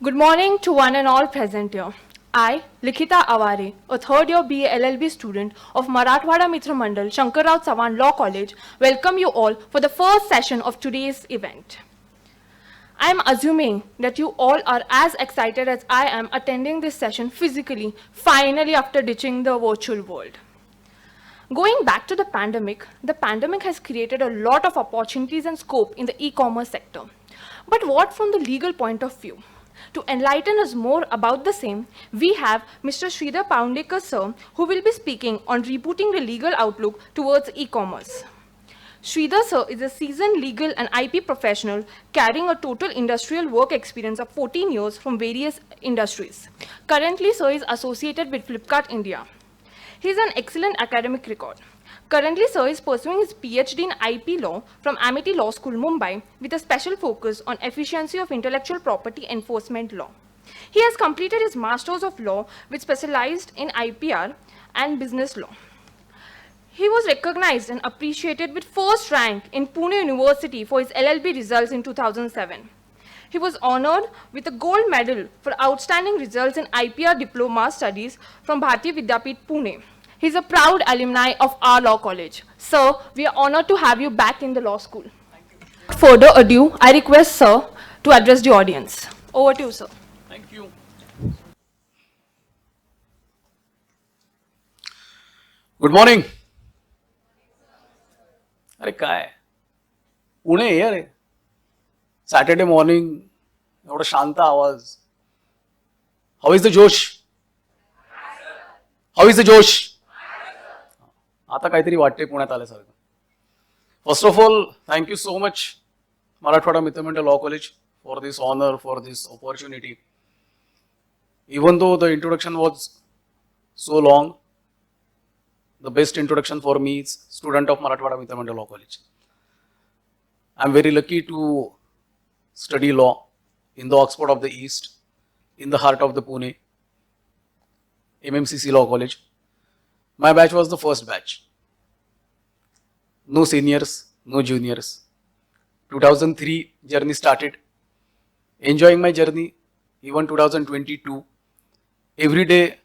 Good morning to one and all present here. I, Likhita Aware, a third year BA LLB student of Marathwada Mitra Mandal, Shankarrao Savan Law College, welcome you all for the first session of today's event. I am assuming that you all are as excited as I am attending this session physically, finally after ditching the virtual world. Going back to the pandemic has created a lot of opportunities and scope in the e-commerce sector. But what from the legal point of view? To enlighten us more about the same, we have Mr. Shridhhar sir, who will be speaking on rebooting the legal outlook towards e-commerce. Shridhar sir is a seasoned legal and IP professional carrying a total industrial work experience of 14 years from various industries. Currently, sir is associated with Flipkart India. He has an excellent academic record. Currently, sir is pursuing his PhD in IP law from Amity Law School, Mumbai, with a special focus on efficiency of intellectual property enforcement law. He has completed his Masters of Law, which specialized in IPR and business law. He was recognized and appreciated with first rank in Pune University for his LLB results in 2007. He was honored with a gold medal for outstanding results in IPR diploma studies from Bharatiya Vidyapith, Pune. He is a proud alumni of our law college. Sir, we are honored to have you back in the law school. Without further ado, I request Sir to address the audience. Over to you, sir. Thank you. Good morning. अरे काय पुणे आहे अरे Saturday morning एवढा शांत आवाज how is the जोश how is the जोश आता काहीतरी वाटते पुण्यात आल्यासारखं first of all thank you so much Marathwada Mitramandal law college for this honour for this opportunity even though the introduction was so long. The best introduction for me is student of Marathwada Mitra Law College. I am very lucky to study law in the Oxford of the East, in the heart of the Pune, MMCC Law College. My batch was the first batch. No seniors, no juniors. 2003 journey started. Enjoying my journey, even 2022. Every day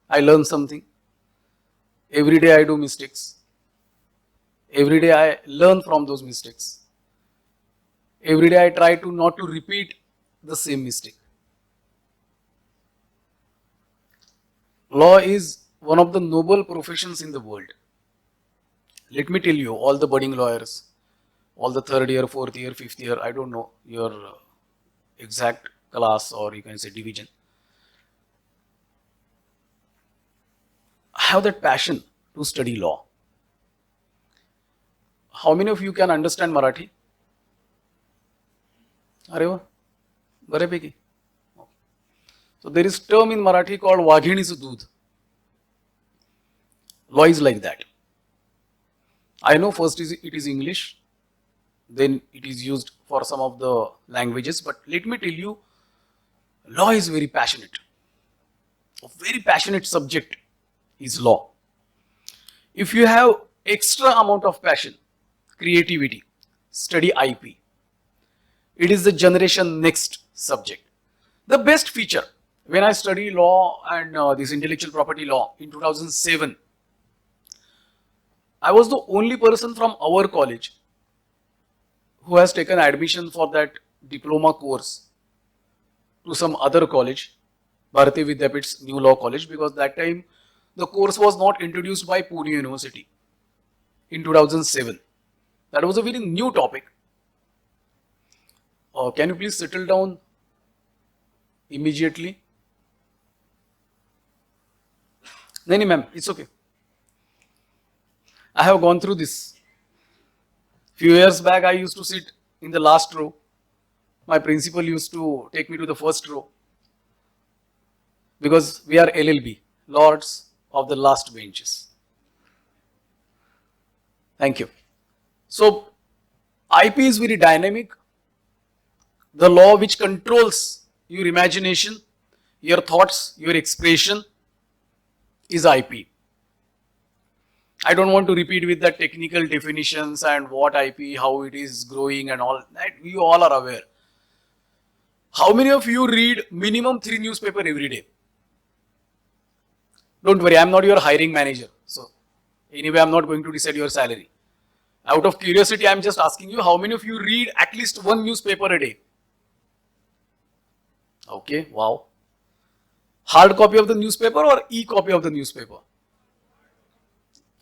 I learn something. Every day I do mistakes. Every day I learn from those mistakes. Every day I try to not to repeat the same mistake. Law is one of the noble professions in the world. Let me tell you, all the budding lawyers, all the third year, fourth year, fifth year, I don't know your exact class or you can say division. Have that passion to study law. How many of you can understand Marathi? अरे वा बऱ्यापैकी. So there is term in Marathi called वाघिणीचं दूध. Law is like that. I know first it is English, then it is used for some of the languages, but let me tell you, law is very passionate. A very passionate subject is law. If you have extra amount of passion, creativity, study IP. It is the generation next subject. The best feature when I study law and this intellectual property law in 2007, I was the only person from our college who has taken admission for that diploma course to some other college, Bharatiya Vidyapith's new law college, because that time the course was not introduced by Pune University in 2007. That was a very new topic. Can you please settle down immediately? No, ma'am, it's okay. I have gone through this. Few years back, I used to sit in the last row. My principal used to take me to the first row because we are LLB, Lords of the last benches. Thank you. So, IP is very dynamic. The law which controls your imagination, your thoughts, your expression is IP. I don't want to repeat with the technical definitions and what IP, how it is growing and all that. You all are aware. How many of you read minimum 3 newspaper every day? Don't worry, I'm not your hiring manager. So anyway, I'm not going to decide your salary. Out of curiosity, I'm just asking you, how many of you read at least one newspaper a day? Okay, wow. Hard copy of the newspaper or e-copy of the newspaper?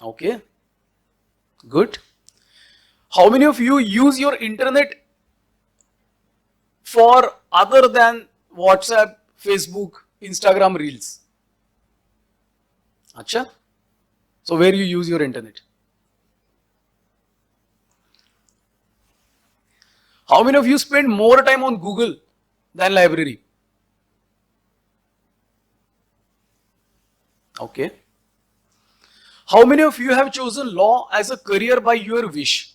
Okay, good. How many of you use your internet for other than WhatsApp, Facebook, Instagram Reels? Acha? So where you use your internet? How many of you spend more time on Google than library? Okay. How many of you have chosen law as a career by your wish?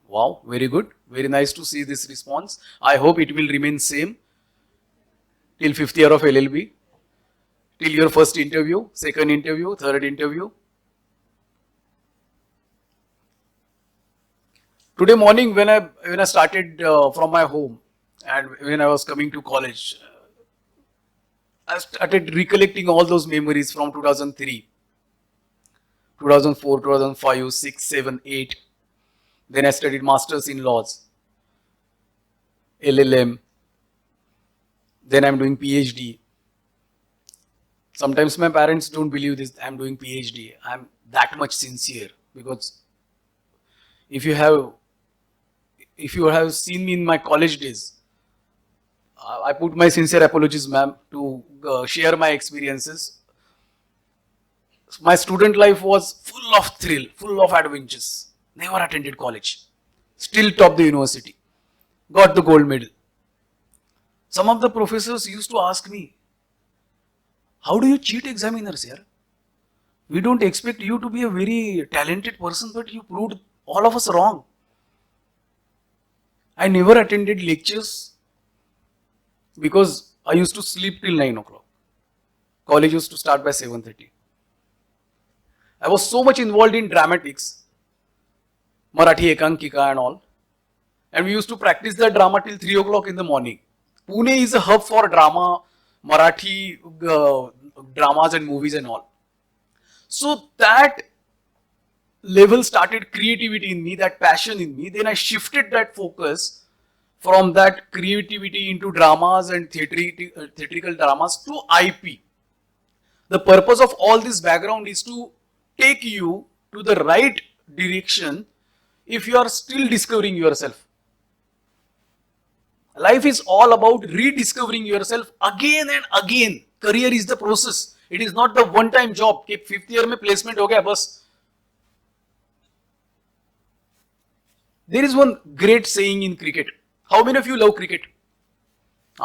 Wow, very good. Very nice to see this response. I hope it will remain same till 5th year of LLB, till your first interview, second interview, third interview. Today morning when I started from my home and when I was coming to college, I started recollecting all those memories from 2003, 2004, 2005, 6, 7, 8. Then I studied masters in laws, LLM. Then I'm doing PhD. Sometimes my parents don't believe this. I'm doing PhD. I'm that much sincere because if you have seen me in my college days, I put my sincere apologies, ma'am, to share my experiences. My student life was full of thrill, full of adventures. Never attended college. Still topped the university. Got the gold medal. Some of the professors used to ask me, how do you cheat examiners here? We don't expect you to be a very talented person, but you proved all of us wrong. I never attended lectures because I used to sleep till 9 o'clock. College used to start by 7:30. I was so much involved in dramatics, Marathi Ekankika and all. And we used to practice the drama till 3 o'clock in the morning. Pune is a hub for drama, Marathi dramas and movies and all. So that level started creativity in me, that passion in me. Then I shifted that focus from that creativity into dramas and theatrical dramas to IP. The purpose of all this background is to take you to the right direction if you are still discovering yourself. Life is all about rediscovering yourself again and again. Career is the process. It is not the one-time job. कि 5th year में placement हो गया बस. There is one great saying in cricket. How many of you love cricket?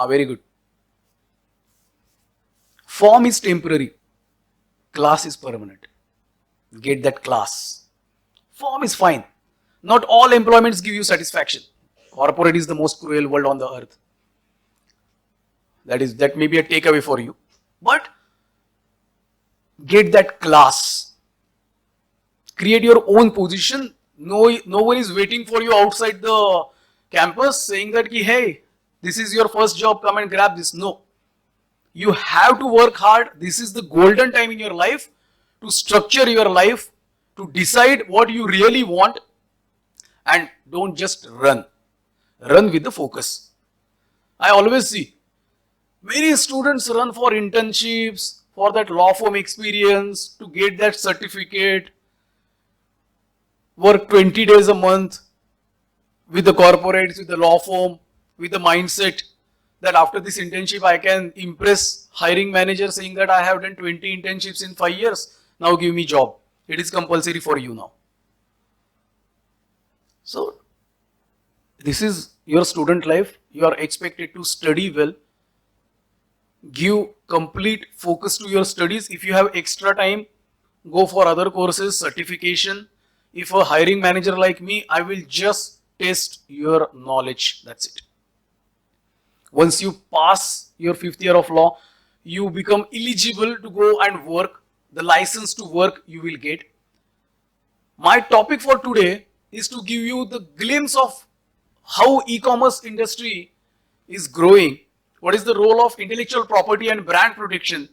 Very good. Form is temporary. Class is permanent. Get that class. Form is fine. Not all employments give you satisfaction. Corporate is the most cruel world on the earth. That may be a takeaway for you. But get that class. Create your own position. No one is waiting for you outside the campus saying that, hey, this is your first job, come and grab this. No. You have to work hard. This is the golden time in your life to structure your life, to decide what you really want, and don't just run. Run with the focus. I always see many students run for internships, for that law firm experience, to get that certificate, work 20 days a month with the corporates, with the law firm, with the mindset that after this internship I can impress hiring manager saying that I have done 20 internships in 5 years, now give me job. It is compulsory for you now. So this is your student life. You are expected to study well. Give complete focus to your studies. If you have extra time, go for other courses, certification. If a hiring manager like me, I will just test your knowledge. That's it. Once you pass your 5th year of law, you become eligible to go and work. The license to work you will get. My topic for today is to give you the glimpse of how e-commerce industry is growing, what is the role of intellectual property and brand protection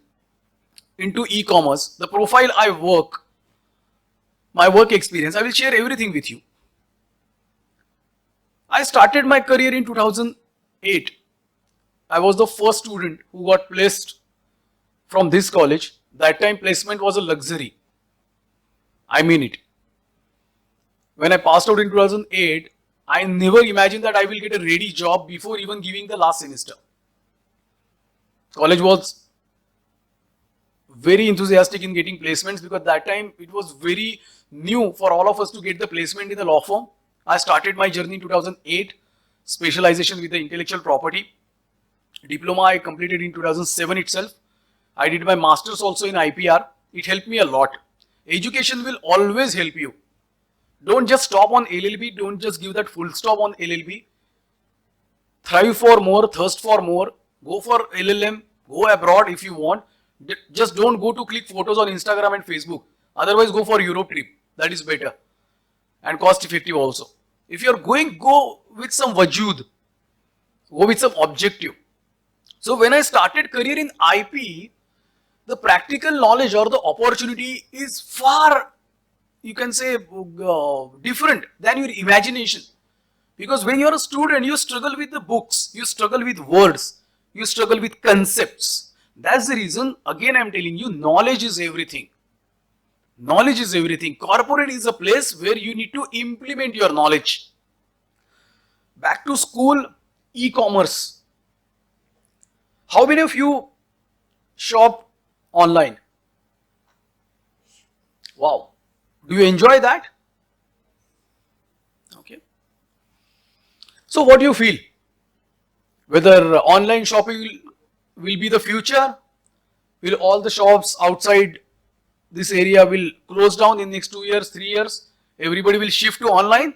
into e-commerce, the profile I work, my work experience. I will share everything with you. I started my career in 2008. I was the first student who got placed from this college. That time placement was a luxury. I mean it. When I passed out in 2008, I never imagined that I will get a ready job before even giving the last semester. College was very enthusiastic in getting placements because that time it was very new for all of us to get the placement in the law firm. I started my journey in 2008, specialization with the intellectual property. Diploma I completed in 2007 itself. I did my master's also in IPR. It helped me a lot. Education will always help you. Don't just stop on LLB. Don't just give that full stop on LLB. Thrive for more, thirst for more. Go for LLM. Go abroad if you want. Just don't go to click photos on Instagram and Facebook. Otherwise, go for Europe trip. That is better and cost effective also. If you are going, go with some wajud. Go with some objective. So when I started career in IP, the practical knowledge or the opportunity is far, you can say, different than your imagination. Because when you are a student, you struggle with the books, you struggle with words, you struggle with concepts. That's the reason, again I am telling you, knowledge is everything. Knowledge is everything. Corporate is a place where you need to implement your knowledge. Back to school, e-commerce. How many of you shop online? Wow. Do you enjoy that? Okay. So what do you feel? Whether online shopping will be the future? Will all the shops outside this area will close down in next 2 years, 3 years? Everybody will shift to online?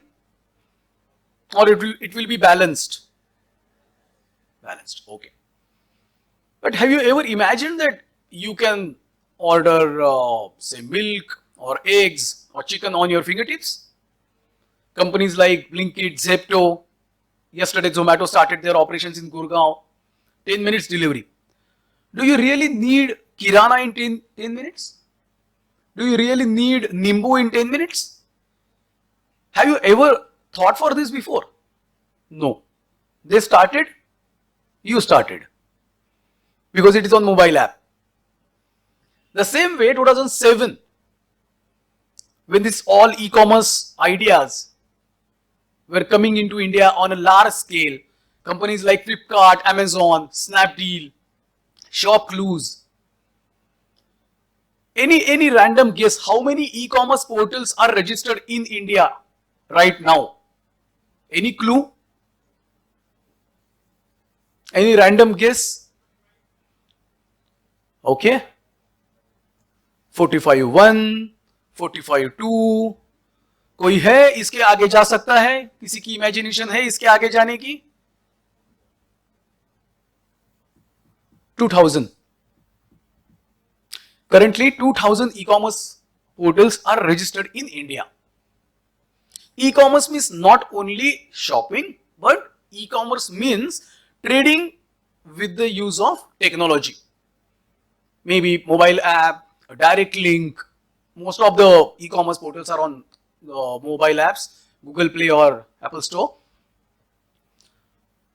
Or it will be balanced? Balanced, okay. But have you ever imagined that you can order, say, milk or eggs or chicken on your fingertips? Companies like Blinkit, Zepto, yesterday Zomato started their operations in Gurgaon. 10 minutes delivery. Do you really need Kirana in 10 minutes? Do you really need Nimbu in 10 minutes? Have you ever thought for this before? No. They started, you started. Because it is on mobile app. The same way 2007, when this all e-commerce ideas were coming into India on a large scale, companies like Flipkart, Amazon, Snapdeal, ShopClues. Any random guess how many e-commerce portals are registered in India right now? Any clue? Any random guess? Okay. 45-1, 45-2. कोई है इसके आगे जा सकता है? किसी की imagination है इसके आगे जाने की? 2000. Currently, 2000 e-commerce portals are registered in India. E-commerce means not only shopping, but e-commerce means trading with the use of technology. Maybe mobile app, a direct link. Most of the e-commerce portals are on mobile apps, Google Play or Apple Store.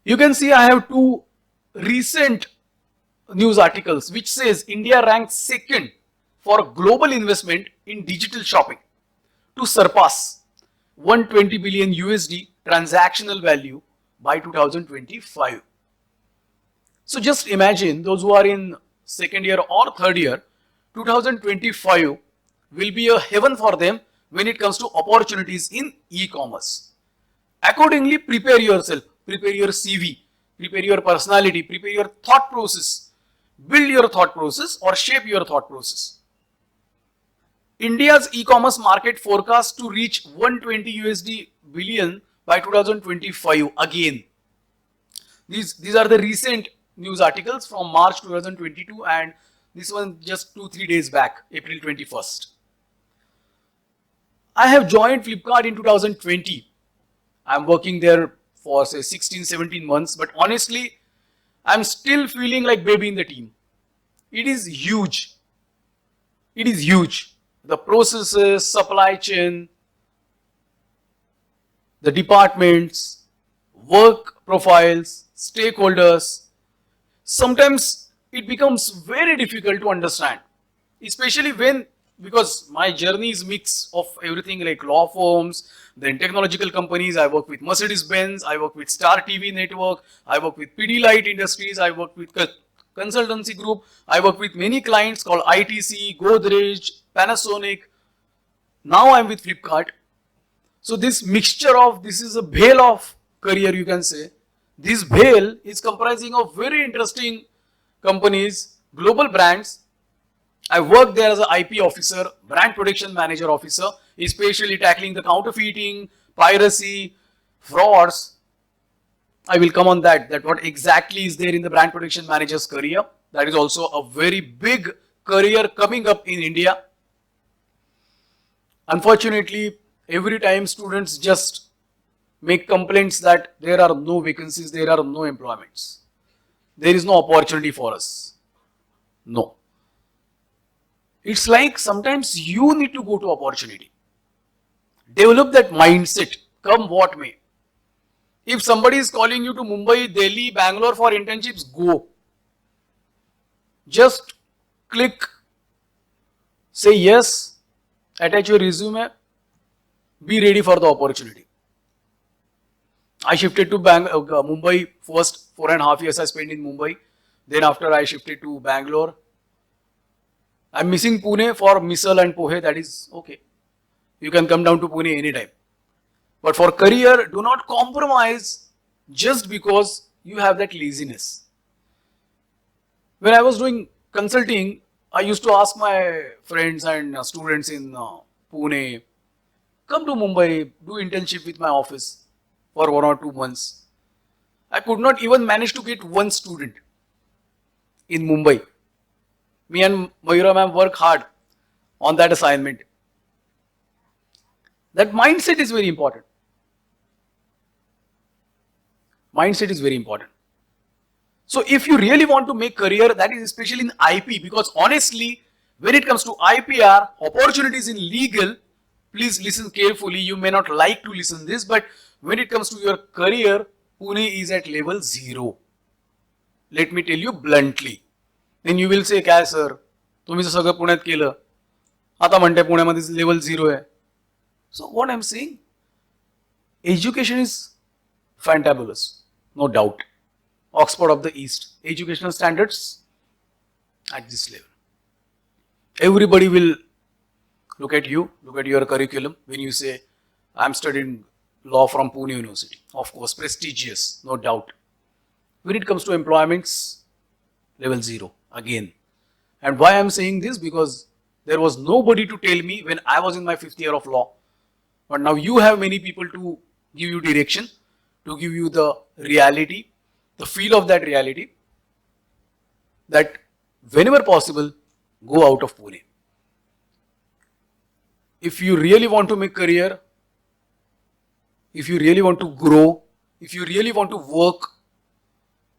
You can see I have two recent news articles which says India ranks second for global investment in digital shopping to surpass 120 billion USD transactional value by 2025. So just imagine those who are in second year or third year, 2025 will be a heaven for them when it comes to opportunities in e-commerce. Accordingly, prepare yourself, prepare your CV, prepare your personality, prepare your thought process, build your thought process or shape your thought process. India's e-commerce market forecast to reach 120 USD billion by 2025 again. These are the recent news articles from March 2022 and this one just 2-3 days back, April 21st. I have joined Flipkart in 2020. I am working there for say 16, 17 months, but honestly, I'm still feeling like baby in the team. It is huge. It is huge. The processes, supply chain, the departments, work profiles, stakeholders. Sometimes it becomes very difficult to understand, especially when, because my journey is mix of everything like law firms, then technological companies. I work with Mercedes Benz, I work with Star TV Network, I work with PD Light Industries, I work with consultancy group, I work with many clients called ITC, Godrej, Panasonic. Now I'm with Flipkart. So this mixture of, this is a bhel of career, you can say. This bhel is comprising of very interesting companies, global brands. I worked there as an IP officer, brand protection manager officer, especially tackling the counterfeiting, piracy, frauds. I will come on that what exactly is there in the brand protection manager's career. That is also a very big career coming up in India. Unfortunately, every time students just make complaints that there are no vacancies, there are no employments. There is no opportunity for us. No. It's like sometimes you need to go to opportunity. Develop that mindset, come what may. If somebody is calling you to Mumbai, Delhi, Bangalore for internships, go. Just click, say yes, attach your resume, be ready for the opportunity. I shifted to Mumbai. First 4.5 years I spent in Mumbai. Then after I shifted to Bangalore. I'm missing Pune for misal and pohe. That is okay. You can come down to Pune anytime. But for career, do not compromise just because you have that laziness. When I was doing consulting, I used to ask my friends and students in Pune, come to Mumbai, do internship with my office for 1 or 2 months. I could not even manage to get one student in Mumbai. Me and Mayura ma'am work hard on that assignment. That mindset is very important. Mindset is very important. So if you really want to make career, that is especially in IP, because honestly, when it comes to IPR, opportunities in legal, please listen carefully. You may not like to listen this, but when it comes to your career, Pune is at level 0. Let me tell you bluntly. Then you will say, काय sir तुम्ही तर सगळं पुण्यात केलं आता म्हणते पुण्यामध्ये level 0 आहे. So what I'm saying, education is fantabulous, no doubt. Oxford of the East, educational standards at this level. Everybody will look at you, look at your curriculum when you say, I'm studying law from Pune University. Of course, prestigious, no doubt. When it comes to employments, level 0 again. And why I'm saying this? Because there was nobody to tell me when I was in my 5th year of law. But now you have many people to give you direction, to give you the reality, the feel of that reality, that whenever possible, go out of Pune. If you really want to make career, if you really want to grow, if you really want to work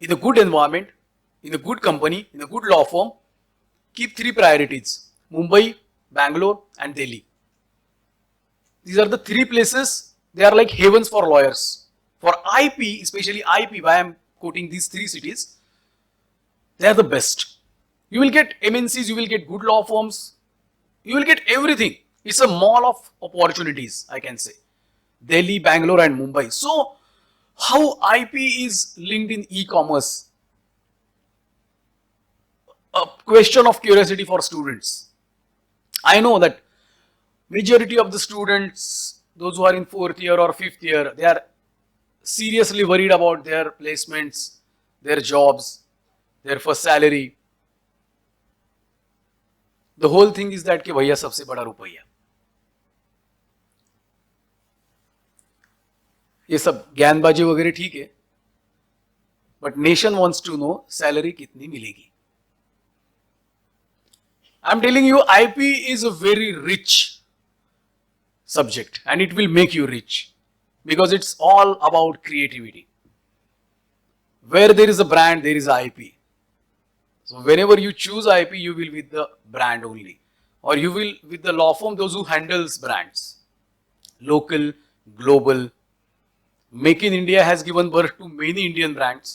in a good environment, in a good company, in a good law firm, keep 3 priorities: Mumbai, Bangalore and Delhi. These are the 3 places, they are like havens for lawyers. For IP, especially IP, why I am quoting these 3 cities, they are the best. You will get MNCs, you will get good law firms, you will get everything. It's a mall of opportunities, I can say. Delhi, Bangalore and Mumbai. So, how IP is linked in e-commerce? A question of curiosity for students. I know that majority of the students, those who are in 4th year or 5th year, they are seriously worried about their placements, their jobs, their first salary. The whole thing is that कि भैया सबसे बड़ा रुपया. ये सब ज्ञानबाजी वगैरह ठीक है, but nation wants to know salary कितनी मिलेगी. I'm telling you, IP is a very rich subject and it will make you rich. because it's all about creativity. Where there is a brand, there is a IP. So whenever you choose IP, you will with the brand only, or you will with the law firm, those who handles brands, local, global. Make in India has given birth to many Indian brands.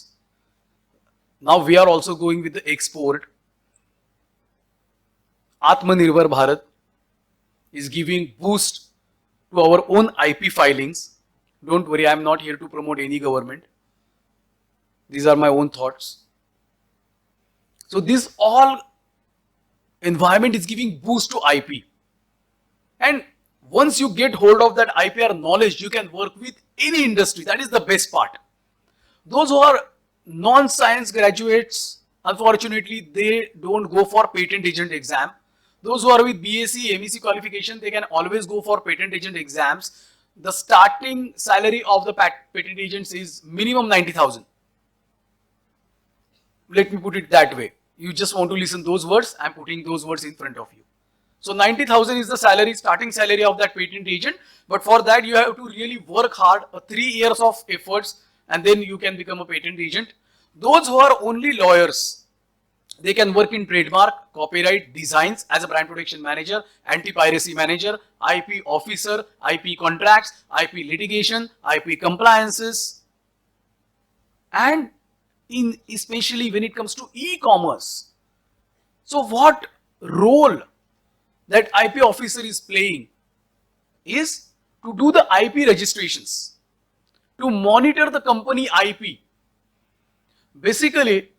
Now we are also going with the export. Atmanirbhar Bharat is giving boost to our own IP filings. Don't worry, I am not here to promote any government. These are my own thoughts. So this all environment is giving boost to IP. And once you get hold of that IPR knowledge, you can work with any industry. That is the best part. Those who are non-science graduates, unfortunately, they don't go for patent agent exam. Those who are with BSc, MEC qualification, they can always go for patent agent exams. The starting salary of the patent agents is minimum 90,000. Let me put it that way. You just want to listen those words, I am putting those words in front of you. So 90,000 is the salary, starting salary of that patent agent. But for that, you have to really work hard, 3 years of efforts, and then you can become a patent agent. Those who are only lawyers, they can work in trademark, copyright, designs as a brand protection manager, anti-piracy manager, IP officer, IP contracts, IP litigation, IP compliances, and especially when it comes to e-commerce. So what role that IP officer is playing is to do the IP registrations, to monitor the company IP. Basically,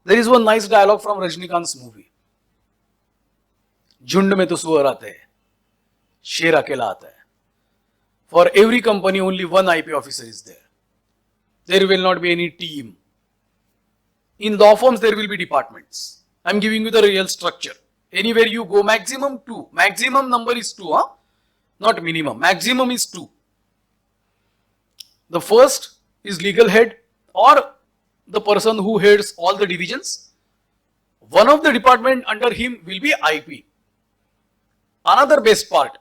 there is one nice dialogue from Rajnikant's movie. झुंड में तो सुअर आते हैं, शेर अकेला आता है. For every company, only one IP officer is there. There will not be any team. In law firms, there will be departments. I am giving you the real structure. Anywhere you go, maximum 2. Maximum number is 2, huh? Not minimum. Maximum is 2. The first is legal head or the person who heads all the divisions. One of the department under him will be IP. Another best part,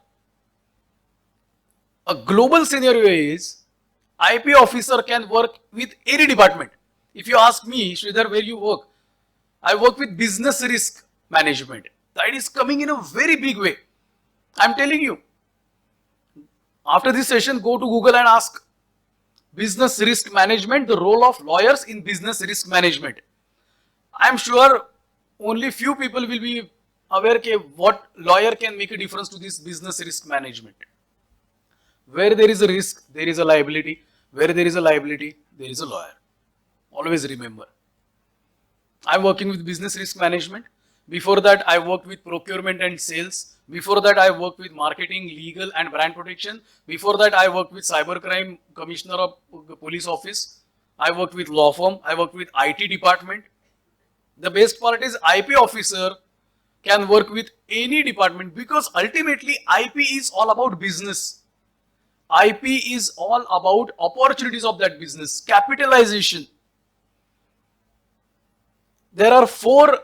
a global scenario is IP officer can work with any department. If you ask me, Shridhhar, where you work? I work with business risk management. That is coming in a very big way. I am telling you. After this session, go to Google and ask business risk management, the role of lawyers in business risk management. I am sure only few people will be aware of what lawyer can make a difference to this business risk management. Where there is a risk, there is a liability. Where there is a liability, there is a lawyer. Always remember. I am working with business risk management. Before that, I worked with procurement and sales. Before that, I worked with marketing, legal and brand protection. Before that, I worked with cybercrime, commissioner of police office. I worked with law firm. I worked with IT department. The best part is IP officer can work with any department because ultimately IP is all about business. IP is all about opportunities of that business, capitalization. There are 4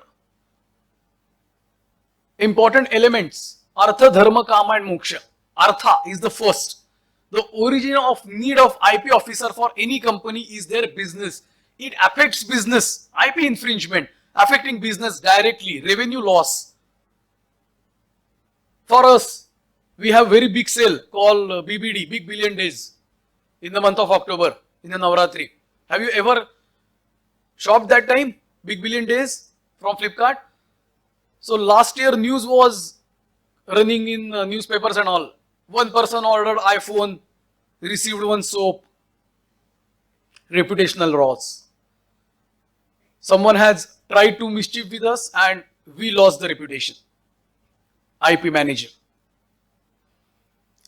important elements: Artha, Dharma, Kama and Moksha. Artha is the first. The origin of need of IP officer for any company is their business. It affects business. IP infringement, affecting business directly, revenue loss. For us, we have very big sale called BBD, Big Billion Days, in the month of October, in the Navratri. Have you ever shopped that time? Big Billion Days from Flipkart? So last year news was running in newspapers and all. One person ordered iPhone, received one soap. Reputational loss. Someone has tried to mischief with us and we lost the reputation. IP manager.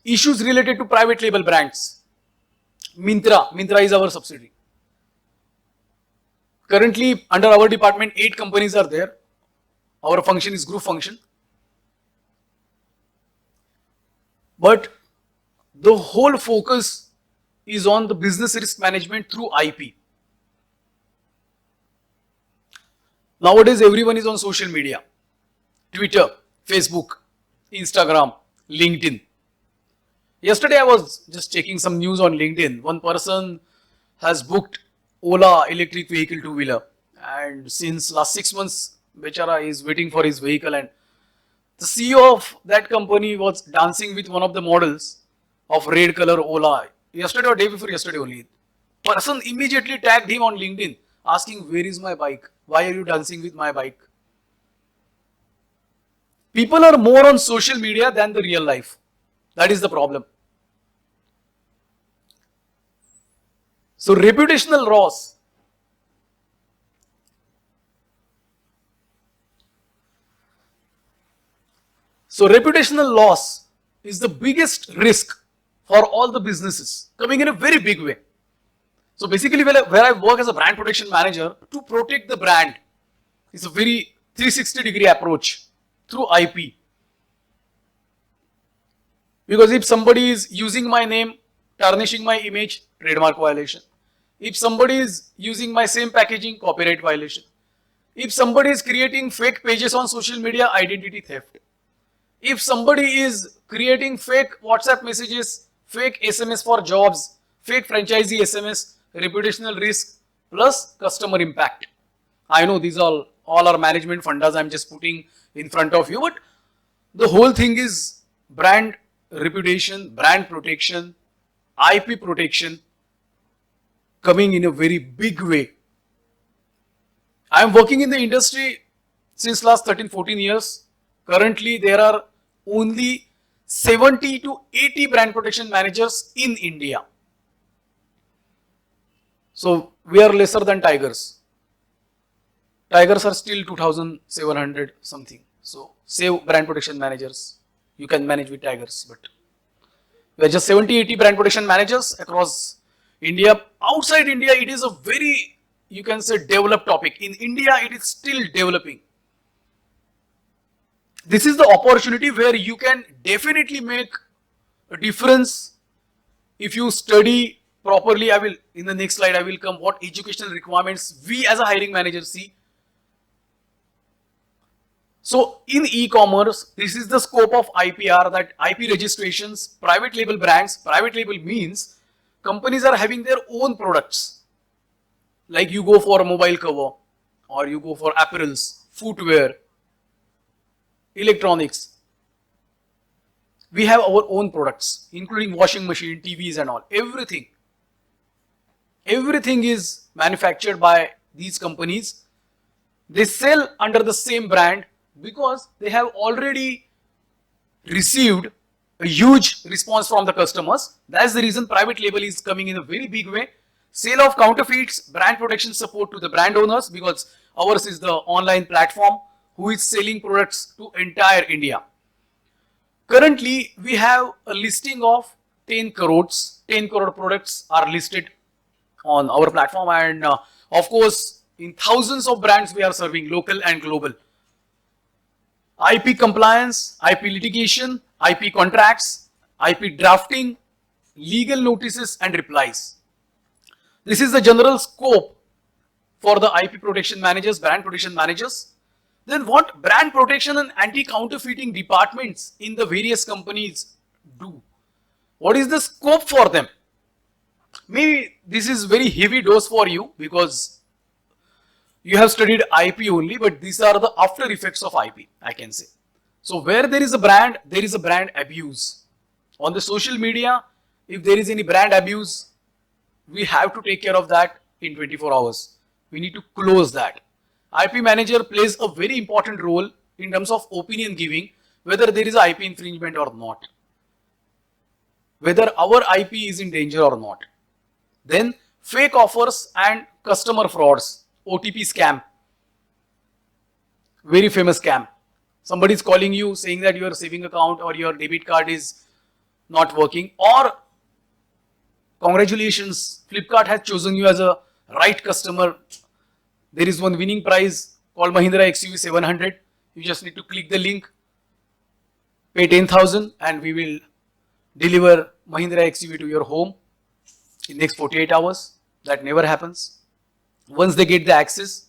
Issues related to private label brands. Myntra is our subsidiary. Currently, under our department, 8 companies are there. Our function is group function. But the whole focus is on the business risk management through IP. Nowadays, everyone is on social media. Twitter, Facebook, Instagram, LinkedIn. Yesterday I was just checking some news on LinkedIn. One person has booked Ola electric vehicle two-wheeler, and since last 6 months, Bechara is waiting for his vehicle, and the CEO of that company was dancing with one of the models of red color Ola yesterday or day before yesterday only. Person immediately tagged him on LinkedIn asking, "Where is my bike? Why are you dancing with my bike?" People are more on social media than the real life. That is the problem. So reputational loss. So reputational loss is the biggest risk for all the businesses, coming in a very big way. So basically where I work as a brand protection manager, to protect the brand is a very 360-degree approach through IP. Because if somebody is using my name, tarnishing my image, trademark violation. If somebody is using my same packaging, copyright violation. If somebody is creating fake pages on social media, identity theft. If somebody is creating fake WhatsApp messages, fake SMS for jobs, fake franchisee SMS, reputational risk plus customer impact. I know these are all are management fundas I'm just putting in front of you, but the whole thing is brand reputation, brand protection, IP protection coming in a very big way. I am working in the industry since last 13-14 years. Currently, there are only 70 to 80 brand protection managers in India. So we are lesser than tigers. Tigers are still 2,700 something. So save brand protection managers. You can manage with tigers, but we are just 70-80 brand protection managers across India. Outside India, it is a very, you can say, developed topic. In India, it is still developing. This is the opportunity where you can definitely make a difference if you study properly. I will, in the next slide, I will come what educational requirements we as a hiring manager see. So in e-commerce, this is the scope of IPR, that IP registrations, private label brands. Private label means companies are having their own products. Like you go for a mobile cover, or you go for apparels, footwear, electronics. We have our own products, including washing machine, TVs and all. Everything is manufactured by these companies. They sell under the same brand because they have already received a huge response from the customers. That's the reason private label is coming in a very big way. Sale of counterfeits, brand protection support to the brand owners, because ours is the online platform who is selling products to entire India. Currently, we have a listing of 10 crores. 10 crore products are listed on our platform, and of course, in thousands of brands we are serving, local and global. IP compliance, IP litigation, IP contracts, IP drafting, legal notices and replies. This is the general scope for the IP protection managers, brand protection managers. Then what brand protection and anti-counterfeiting departments in the various companies do? What is the scope for them? Maybe this is very heavy dose for you because you have studied IP only, but these are the after effects of IP, I can say. So where there is a brand, there is a brand abuse. On the social media, if there is any brand abuse, we have to take care of that in 24 hours. We need to close that. IP manager plays a very important role in terms of opinion giving, whether there is IP infringement or not, whether our IP is in danger or not. Then fake offers and customer frauds, OTP scam, very famous scam. Somebody is calling you saying that your saving account or your debit card is not working, or congratulations, Flipkart has chosen you as a right customer. There is one winning prize called Mahindra XUV 700. You just need to click the link, pay 10,000 and we will deliver Mahindra XUV to your home in next 48 hours. That never happens. Once they get the access,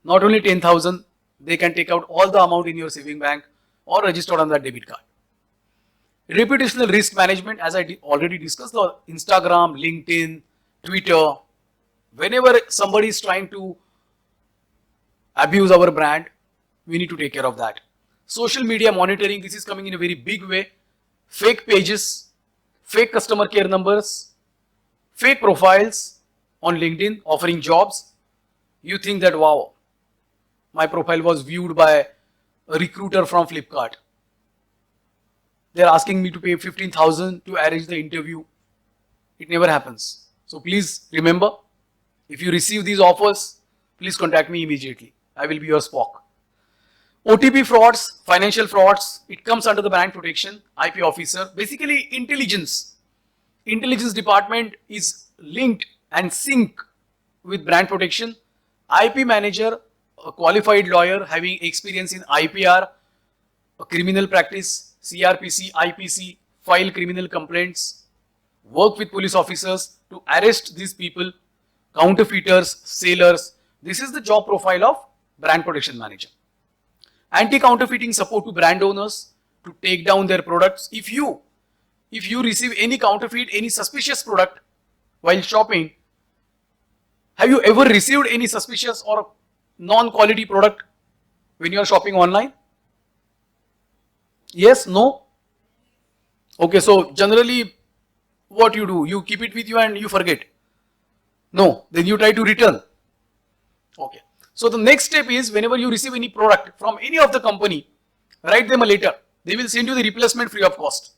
not only 10,000, they can take out all the amount in your saving bank or registered on that debit card. Reputational risk management, as I already discussed, the Instagram, LinkedIn, Twitter, whenever somebody is trying to abuse our brand, we need to take care of that. Social media monitoring, this is coming in a very big way. Fake pages, fake customer care numbers, fake profiles on LinkedIn offering jobs. You think that, wow, my profile was viewed by a recruiter from Flipkart. They're asking me to pay 15,000 to arrange the interview. It never happens. So please remember, if you receive these offers, please contact me immediately. I will be your Spock. OTP frauds, financial frauds, it comes under the brand protection, IP officer. Basically, intelligence. Intelligence department is linked and sync with brand protection. IP manager, a qualified lawyer having experience in IPR, a criminal practice, CRPC, IPC, file criminal complaints, work with police officers to arrest these people, counterfeiters, sailors. This is the job profile of brand protection manager. Anti-counterfeiting support to brand owners to take down their products. If you receive any counterfeit, any suspicious product while shopping, have you ever received any suspicious or non-quality product when you are shopping online? Yes, no? Okay, so generally what you do, you keep it with you and you forget. No, then you try to return. Okay. So the next step is, whenever you receive any product from any of the company, write them a letter. They will send you the replacement free of cost.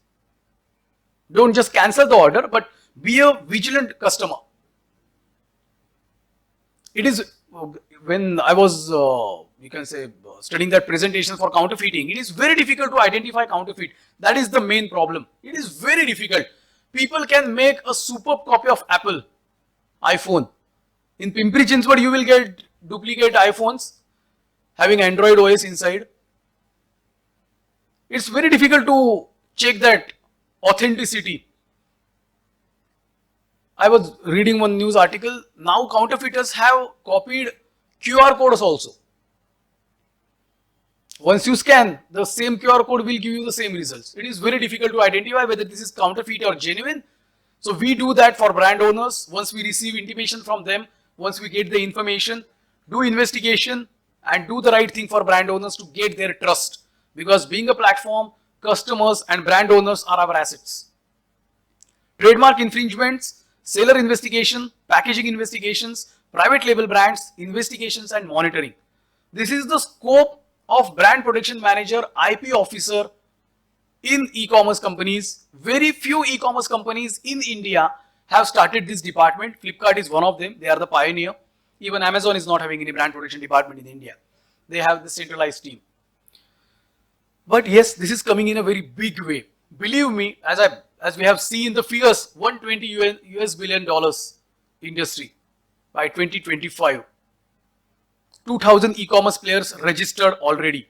Don't just cancel the order, but be a vigilant customer. It is, when I was, you can say, studying that presentation for counterfeiting, it is very difficult to identify counterfeit. That is the main problem. It is very difficult. People can make a superb copy of Apple iPhone. In Pimpri Chinchwad, you will get duplicate iPhones having Android OS inside. It's very difficult to check that authenticity. I was reading one news article. Now counterfeiters have copied QR codes also. Once you scan, the same QR code will give you the same results. It is very difficult to identify whether this is counterfeit or genuine. So we do that for brand owners. Once we receive intimation from them, once we get the information, do investigation and do the right thing for brand owners to get their trust. Because being a platform, customers and brand owners are our assets. Trademark infringements, seller investigation, packaging investigations, private label brands, investigations and monitoring. This is the scope of brand protection manager, IP officer in e-commerce companies. Very few e-commerce companies in India have started this department. Flipkart is one of them. They are the pioneer. Even Amazon is not having any brand protection department in India. They have the centralized team. But yes, this is coming in a very big way. Believe me, as we have seen the figures, $120 US billion industry by 2025. 2,000 e-commerce players registered already.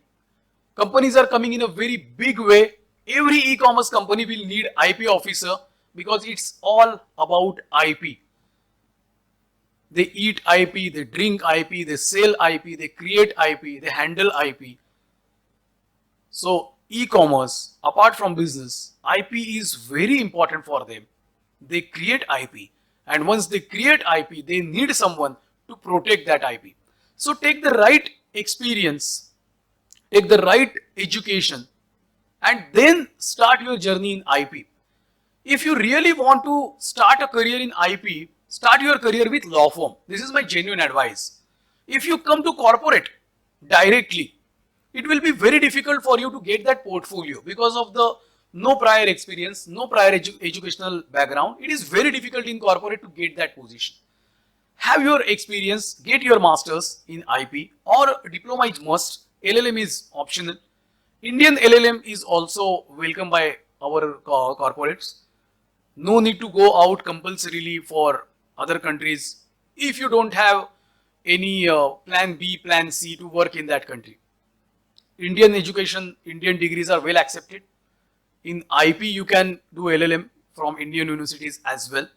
Companies are coming in a very big way. Every e-commerce company will need IP officer because it's all about IP. They eat IP, they drink IP, they sell IP, they create IP, they handle IP. So e-commerce, apart from business, IP is very important for them. They create IP, and once they create IP, they need someone to protect that IP. So take the right experience, take the right education, and then start your journey in IP. If you really want to start a career in IP, start your career with law firm. This is my genuine advice. If you come to corporate directly, it will be very difficult for you to get that portfolio because of the no prior experience, no prior educational background. It is very difficult in corporate to get that position. Have your experience, get your masters in IP, or diploma is must, LLM is optional. Indian LLM is also welcome by our corporates. No need to go out compulsorily for other countries if you don't have any plan B, plan C to work in that country. Indian education, Indian degrees are well accepted. In IP, you can do LLM from Indian universities as well.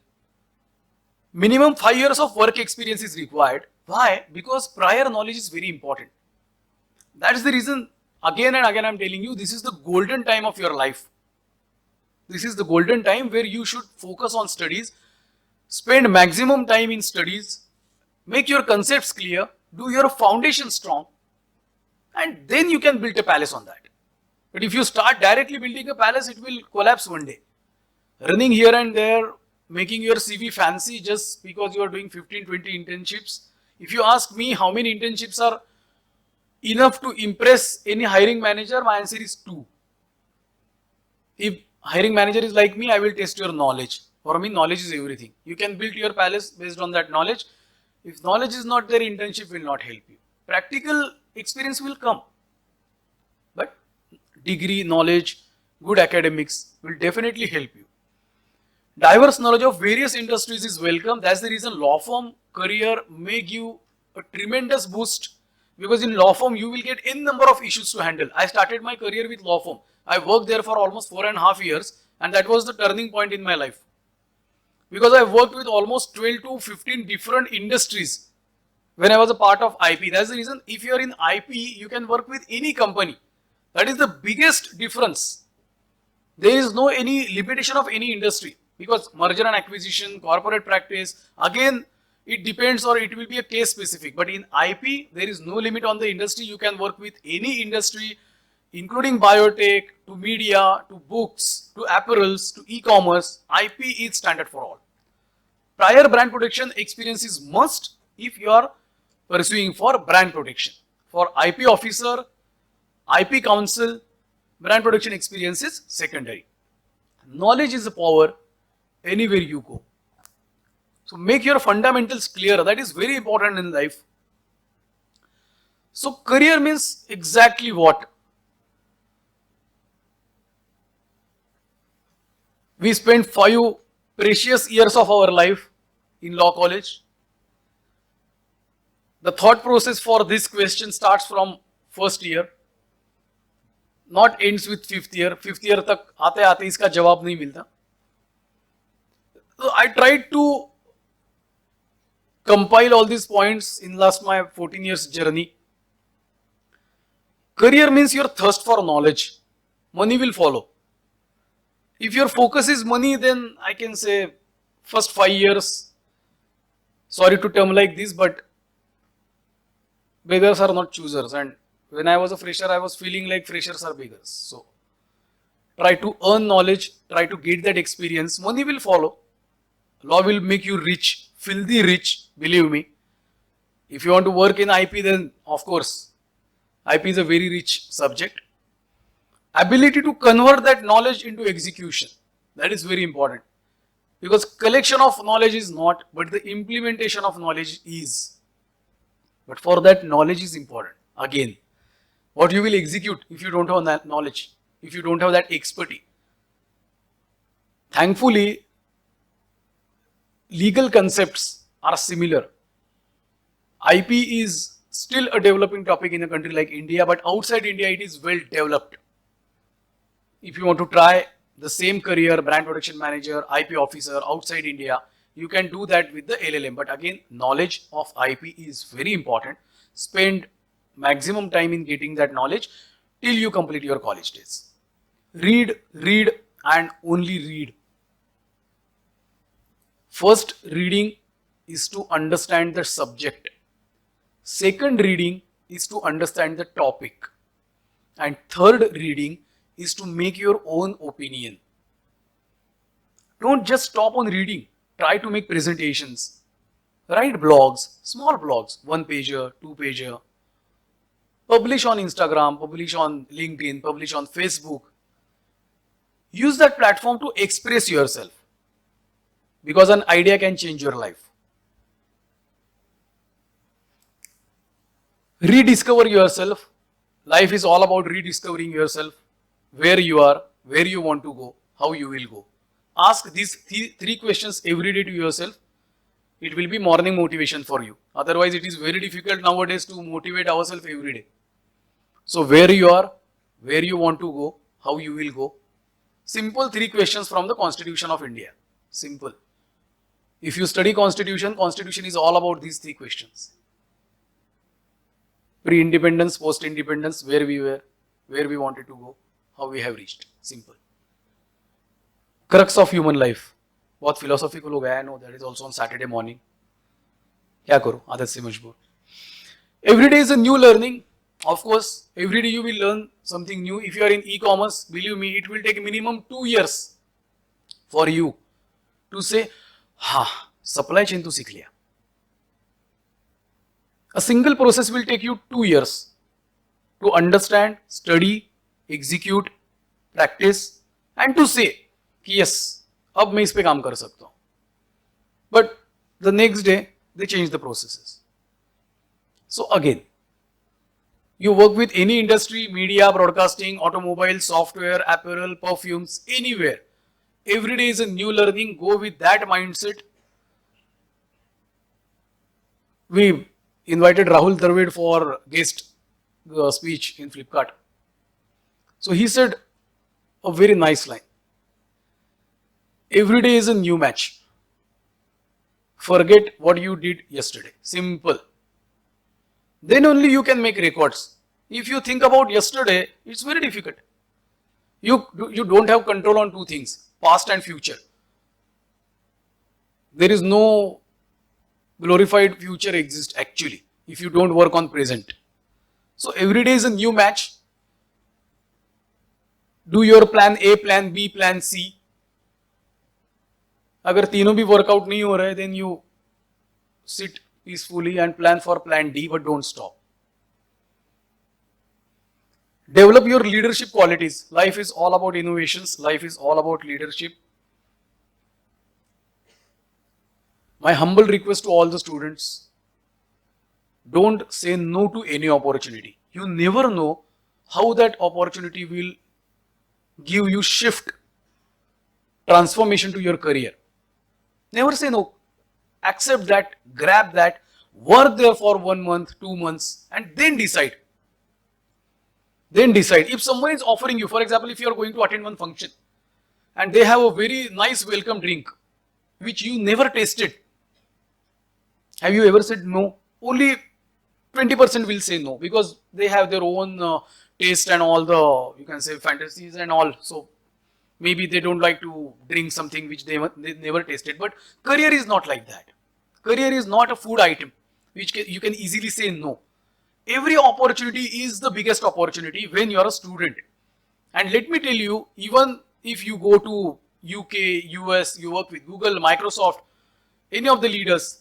Minimum 5 years of work experience is required. Why? Because prior knowledge is very important. That is the reason, again and again, I am telling you, this is the golden time of your life. This is the golden time where you should focus on studies, spend maximum time in studies, make your concepts clear, do your foundation strong, and then you can build a palace on that. But if you start directly building a palace, it will collapse one day. Running here and there, making your CV fancy just because you are doing 15-20 internships. If you ask me how many internships are enough to impress any hiring manager, my answer is 2. If hiring manager is like me, I will test your knowledge. For me, knowledge is everything. You can build your palace based on that knowledge. If knowledge is not there, internship will not help you. Practical experience will come. But degree, knowledge, good academics will definitely help you. Diverse knowledge of various industries is welcome. That's the reason law firm career may give a tremendous boost, because in law firm you will get n number of issues to handle. I started my career with law firm. I worked there for almost 4.5 years, and that was the turning point in my life. Because I worked with almost 12 to 15 different industries when I was a part of IP. That's the reason if you are in IP, you can work with any company. That is the biggest difference. There is no any limitation of any industry, because merger and acquisition, corporate practice, again it depends, or it will be a case specific. But in IP, there is no limit on the industry. You can work with any industry, including biotech, to media, to books, to apparels, to e-commerce. IP is standard for all. Prior brand protection experience is must if you are pursuing for brand protection. For IP officer, IP counsel, brand protection experience is secondary. Knowledge is a power anywhere you go. So make your fundamentals clear. That is very important in life. So career means exactly what? We spent 5 precious years of our life in law college. The thought process for this question starts from first year, not ends with 5th year. 5th year तक आते आते इसका जवाब नहीं मिलता. So I tried to compile all these points in last my 14 years journey. Career means your thirst for knowledge. Money will follow. If your focus is money, then I can say first 5 years, sorry to term like this, but beggars are not choosers. And when I was a fresher, I was feeling like freshers are beggars. So try to earn knowledge, try to get that experience. Money will follow. Law will make you rich, filthy rich, believe me. If you want to work in IP, then of course, IP is a very rich subject. Ability to convert that knowledge into execution. That is very important. Because collection of knowledge is not, but the implementation of knowledge is. But for that, knowledge is important. Again, what you will execute if you don't have that knowledge, if you don't have that expertise. Thankfully, legal concepts are similar. IP is still a developing topic in a country like India, but outside India it is well developed. If you want to try the same career, brand protection manager, IP officer outside India, you can do that with the LLM. But again, knowledge of IP is very important. Spend maximum time in getting that knowledge till you complete your college days. Read, read, and only read. First reading is to understand the subject. Second reading is to understand the topic. And third reading is to make your own opinion. Don't just stop on reading. Try to make presentations. Write blogs, small blogs, 1-pager, 2-pager. Publish on Instagram, publish on LinkedIn, publish on Facebook. Use that platform to express yourself. Because an idea can change your life. Rediscover yourself. Life is all about rediscovering yourself. Where you are, where you want to go, how you will go. Ask these 3 questions every day to yourself. It will be morning motivation for you. Otherwise, it is very difficult nowadays to motivate ourselves every day. So where you are, where you want to go, how you will go. Simple 3 questions from the Constitution of India. Simple. If you study Constitution, Constitution is all about these 3 questions. Pre-independence, post-independence, where we were, where we wanted to go, how we have reached. Simple. Crux of human life. बहुत philosophical हो गया है, know that is also on Saturday morning. क्या करूं, आदत से मजबूर. Every day is a new learning. Of course, every day you will learn something new. If you are in e-commerce, believe me, it will take minimum 2 years for you to say, हाँ, supply chain तो सीख लिया. A single process will take you 2 years to understand, study, execute, practice, and to say कि yes, अब मैं इस पे काम कर सकता हूँ. But the next day they change the processes. So again, you work with any industry, media, broadcasting, automobile, software, apparel, perfumes, anywhere. Every day is a new learning. Go with that mindset. We invited Rahul Dravid for guest speech in Flipkart. So he said a very nice line. Every day is a new match. Forget what you did yesterday. Simple. Then only you can make records. If you think about yesterday, it's very difficult. You don't have control on two things, past and future. There is no glorified future exists actually if you don't work on present. So every day is a new match. Do your plan A, plan B, plan C. अगर तीनों भी workout नहीं हो रहे, then you sit peacefully and plan for plan D, but don't stop. Develop your leadership qualities. Life is all about innovations. Life is all about leadership. My humble request to all the students, don't say no to any opportunity. You never know how that opportunity will give you shift, transformation to your career. Never say no. Accept that, grab that, work there for 1 month, 2 months, and then decide. Then decide. If someone is offering you, for example, if you are going to attend one function and they have a very nice welcome drink which you never tasted, have you ever said no? Only 20% will say no because they have their own taste and all the, you can say, fantasies and all. So maybe they don't like to drink something which they never tasted. But career is not like that. Career is not a food item which you can easily say no. Every opportunity is the biggest opportunity when you are a student. And let me tell you, even if you go to UK, US, you work with Google, Microsoft, any of the leaders,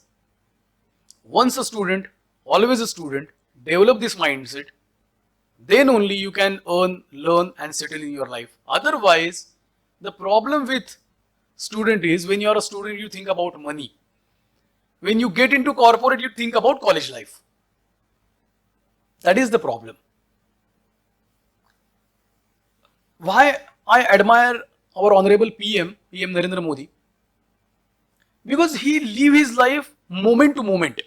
once a student, always a student, develop this mindset, then only you can earn, learn and settle in your life. Otherwise, the problem with student is when you are a student, you think about money. When you get into corporate, you think about college life. That is the problem. Why I admire our honorable PM Narendra Modi? Because he live his life moment to moment.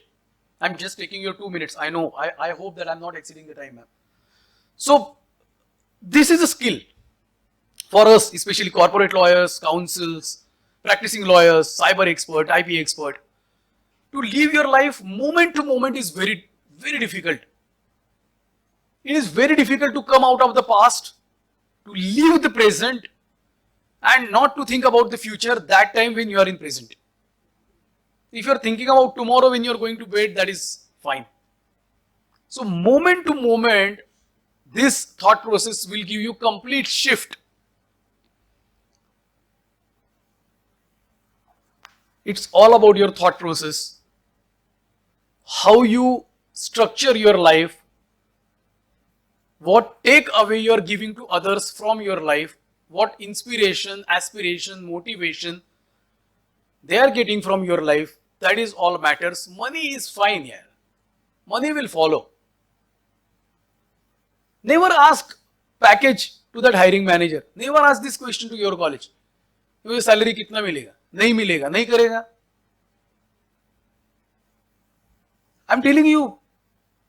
I'm just taking your 2 minutes. I know. I hope that I'm not exceeding the time, ma'am. So, this is a skill for us, especially corporate lawyers, counsels, practicing lawyers, cyber expert, IP expert. To live your life moment to moment is very, very difficult. It is very difficult to come out of the past, to live the present and not to think about the future that time when you are in present. If you are thinking about tomorrow when you are going to bed, that is fine. So moment to moment, this thought process will give you complete shift. It's all about your thought process, how you structure your life, what takeaway you are giving to others from your life, what inspiration, aspiration, motivation they are getting from your life. That is all matters. Money is fine here. Money will follow. Never ask package to that hiring manager. Never ask this question to your college. your salary कितना मिलेगा, नहीं मिलेगा, नहीं करेगा. I'm telling you,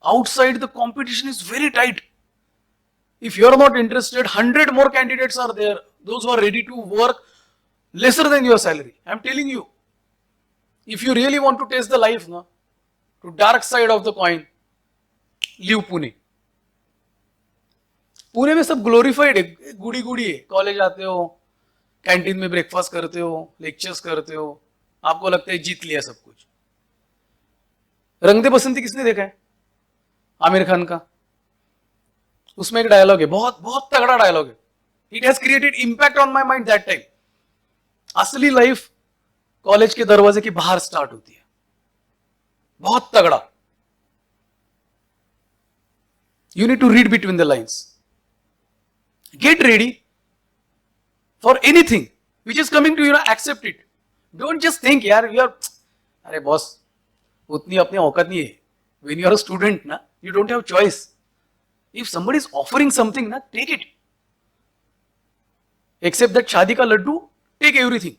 outside the competition is very tight. If you are not interested, 100 more candidates are there. Those who are ready to work lesser than your salary. I'm telling you, if you really want to taste the life, no, to dark side of the coin, leave Pune. Pune में सब glorified है, गुड़ी गुड़ी है. College आते हो, canteen में breakfast करते हो, lectures करते हो, आपको लगता है जीत लिया सब कुछ। रंग दे बसंती किसने देखा है? आमिर खान का। उसमें एक डायलॉग है, बहुत बहुत तगड़ा डायलॉग है, it has created impact on my mind that time. असली लाइफ कॉलेज के दरवाजे के बाहर स्टार्ट होती है, बहुत तगड़ा। You need to read between the lines, get ready for anything which is coming to you, accept it. Don't just think यार यू आर, अरे बॉस उतनी अपनी औकात नहीं है। when you are a student ना, you don't have choice. If somebody is offering something ना, take it. Except that शादी का Laddu, take everything.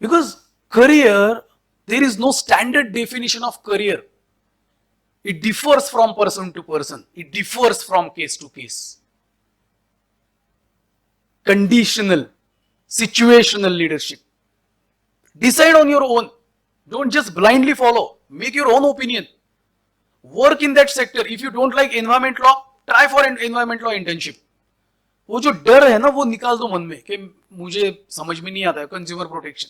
Because career, there is no standard definition of career. It differs from person to person. It differs from case to case. Conditional, situational leadership. Decide on your own. Don't just blindly follow. Make your own opinion. Work in that sector. If you don't like environment law, try for an environment law internship. वो जो डर है ना वो निकाल दो मन में कि मुझे समझ में नहीं आता है कंज्यूमर प्रोटेक्शन।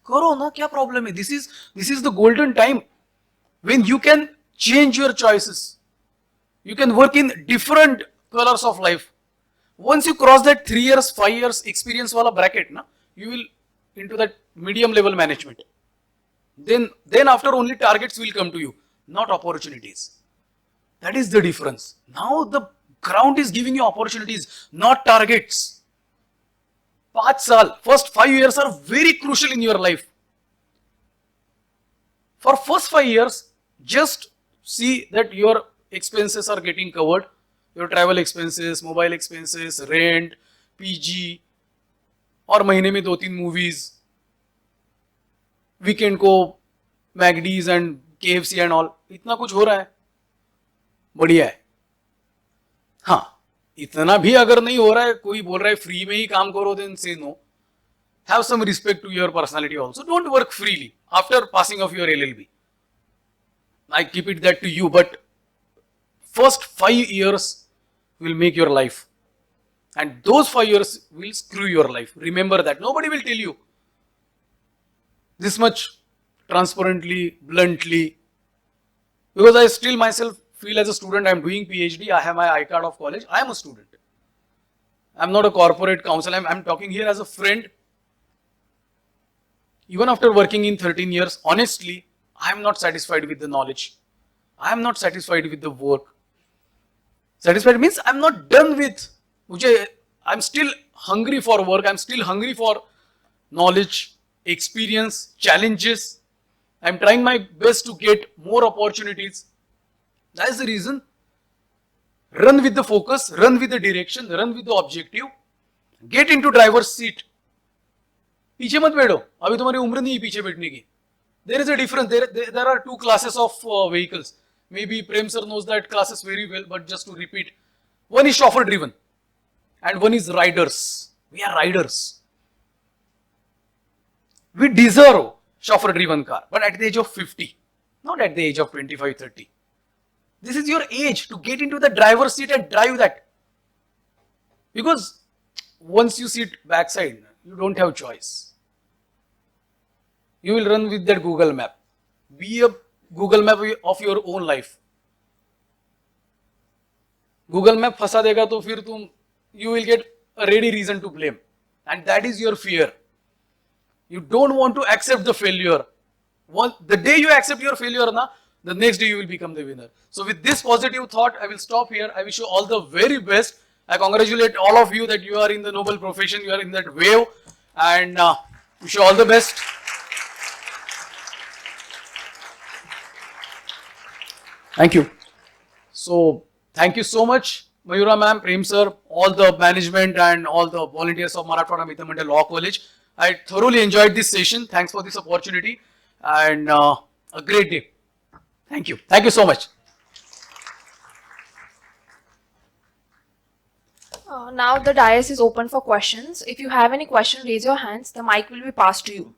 करो ना, क्या प्रॉब्लम है? This is the golden time when you can change your choices. You can work in different colors of life. Once you cross that 3 years, 5 years experience wala bracket na, you will into that medium level management. Then after only targets will come to you, not opportunities. That is the difference. Now the ground is giving you opportunities, not targets. 5 saal, first 5 years are very crucial in your life. For first 5 years, just see that your expenses are getting covered. Your travel expenses, mobile expenses, rent, PG, और महीने में 2-3 movies, weekend को मैगडीज and KFC and all, इतना कुछ हो रहा है, बढ़िया है। हाँ, इतना भी अगर नहीं हो रहा है, कोई बोल रहा है फ्री में ही काम करो, then say no. Have some respect to your personality also. Don't work freely after passing of your LLB. I keep it that to you, but first 5 years will make your life, and those 5 years will screw your life. Remember that. Nobody will tell you this much transparently, bluntly, because I still myself feel as a student. I am doing PhD. I have my I-card of college. I am a student. I am not a corporate counsel. I am talking here as a friend. Even after working in 13 years, honestly, I am not satisfied with the knowledge. I am not satisfied with the work. Satisfied means I am not done with. I am still hungry for work. I am still hungry for knowledge, experience, challenges. I am trying my best to get more opportunities. That is the reason. Run with the focus, run with the direction, run with the objective. Get into driver's seat. पीछे मत बैठो, अभी तुम्हारी उम्र नहीं है पीछे बैठने की। There is a difference. There are 2 classes of vehicles. Maybe Prem sir knows that classes very well, but just to repeat, one is chauffeur driven and one is riders. We are riders. We deserve chauffeur driven car, but at the age of 50, not at the age of 25, 30. This is your age to get into the driver's seat and drive that. Because once you sit backside, you don't have choice. You will run with that Google map. Be a Google map of your own life. Google map फंसा देगा तो फिर तुम, you will get a ready reason to blame, and that is your fear. You don't want to accept the failure. The day you accept your failure, na, the next day you will become the winner. So with this positive thought, I will stop here. I wish you all the very best. I congratulate all of you that you are in the noble profession. You are in that wave, and wish you all the best. Thank you. So, thank you so much, Mayura ma'am, Prem sir, all the management and all the volunteers of Marathwada Mitra Mandal Law College. I thoroughly enjoyed this session. Thanks for this opportunity, and a great day. Thank you. Thank you so much. Now the dais is open for questions. If you have any question, raise your hands. The mic will be passed to you.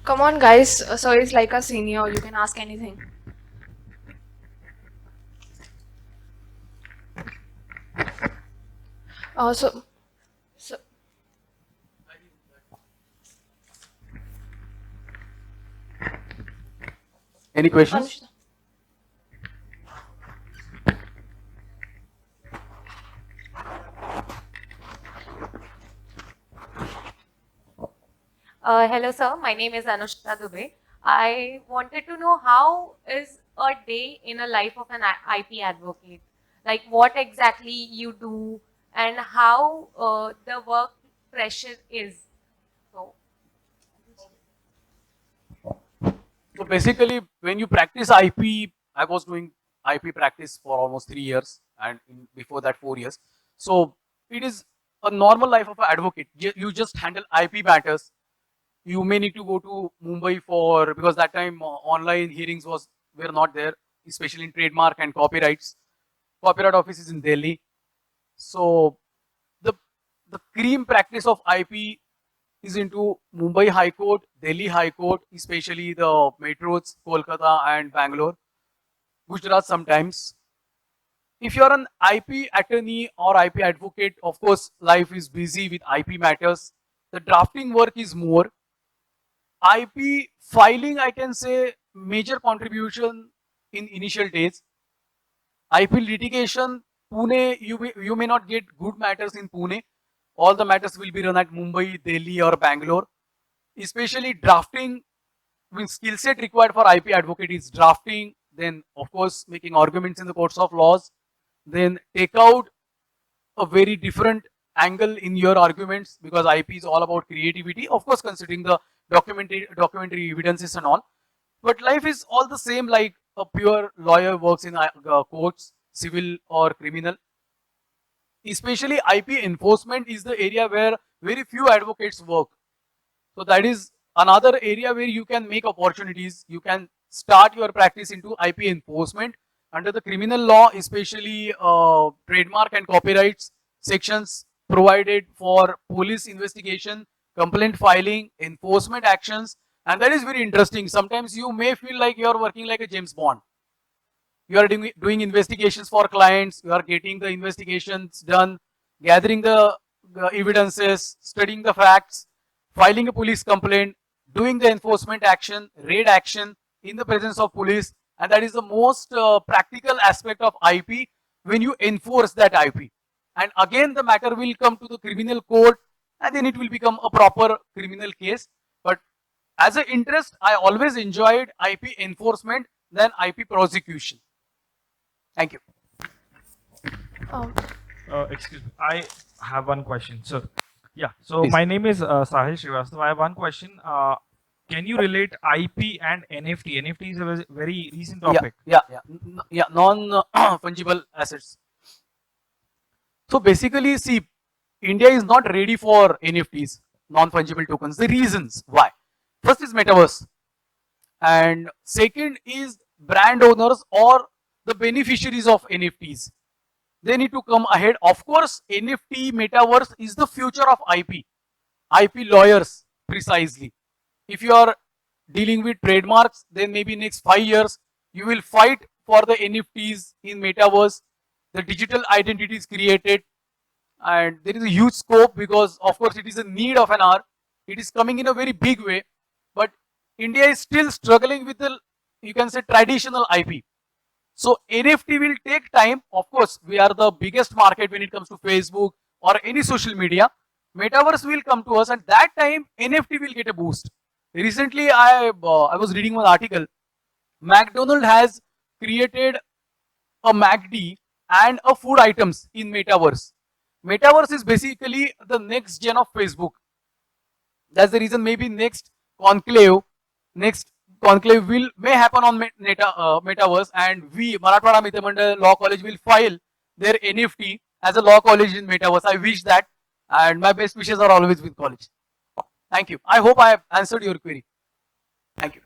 Come on, guys. So he's like a senior. You can ask anything. So Any questions? Anushka. Hello, sir. My name is Anushka Dubey. I wanted to know how is a day in a life of an IP advocate? Like what exactly you do and how the work pressure is. So, So basically, when you practice IP, I was doing IP practice for almost 3 years, and before that 4 years. So it is a normal life of an advocate. You just handle IP matters. You may need to go to Mumbai for, because that time online hearings were not there, especially in trademark and copyrights. Copyright office is in Delhi. So the the cream practice of IP is into Mumbai High Court, Delhi High Court, especially the metros, Kolkata and Bangalore, Gujarat sometimes. If you're an IP attorney or IP advocate, of course, life is busy with IP matters. The drafting work is more. IP filing, I can say, major contribution in initial days. IP litigation, Pune, you may not get good matters in Pune. All the matters will be run at Mumbai, Delhi or Bangalore. Especially drafting, with skill set required for IP advocate is drafting, then of course making arguments in the courts of laws, then take out a very different angle in your arguments, because IP is all about creativity, of course considering the documentary evidences and all. But life is all the same, like a pure lawyer works in courts, civil or criminal. Especially IP enforcement is the area where very few advocates work. So that is another area where you can make opportunities. You can start your practice into IP enforcement under the criminal law, especially trademark and copyrights sections provided for police investigation, complaint filing, enforcement actions. And that is very interesting. Sometimes you may feel like you are working like a James Bond. You are doing investigations for clients, you are getting the investigations done, gathering the evidences, studying the facts, filing a police complaint, doing the enforcement action, raid action in the presence of police. And that is the most practical aspect of IP when you enforce that IP. And again, the matter will come to the criminal court, and then it will become a proper criminal case. But as an interest, I always enjoyed IP enforcement than IP prosecution. Thank you. Um, Excuse me. I have one question, sir. Yeah. So Please. my name is Sahil Srivastava. I have one question. Can you relate IP and NFT? NFT is a very recent topic. Yeah. Non fungible assets. So basically, see, India is not ready for NFTs, non fungible tokens. The reasons why: first is metaverse, and second is brand owners or the beneficiaries of NFTs. They need to come ahead. Of course, NFT metaverse is the future of IP. IP lawyers precisely. If you are dealing with trademarks, then maybe next 5 years you will fight for the NFTs in metaverse. The digital identity is created, and there is a huge scope, because of course it is a need of an hour. It is coming in a very big way, but India is still struggling with the, you can say, traditional IP. So NFT will take time. Of course, we are the biggest market when it comes to Facebook or any social media. Metaverse will come to us, and that time NFT will get a boost. Recently, I was reading one article. McDonald has created a MACD and a food items in Metaverse. Metaverse is basically the next gen of Facebook. That's the reason maybe next conclave will may happen on Metaverse, and we Marathwada Mitra Mandal Law College will file their NFT as a law college in Metaverse. I wish that, and my best wishes are always with college. Thank you. I hope I have answered your query. Thank you.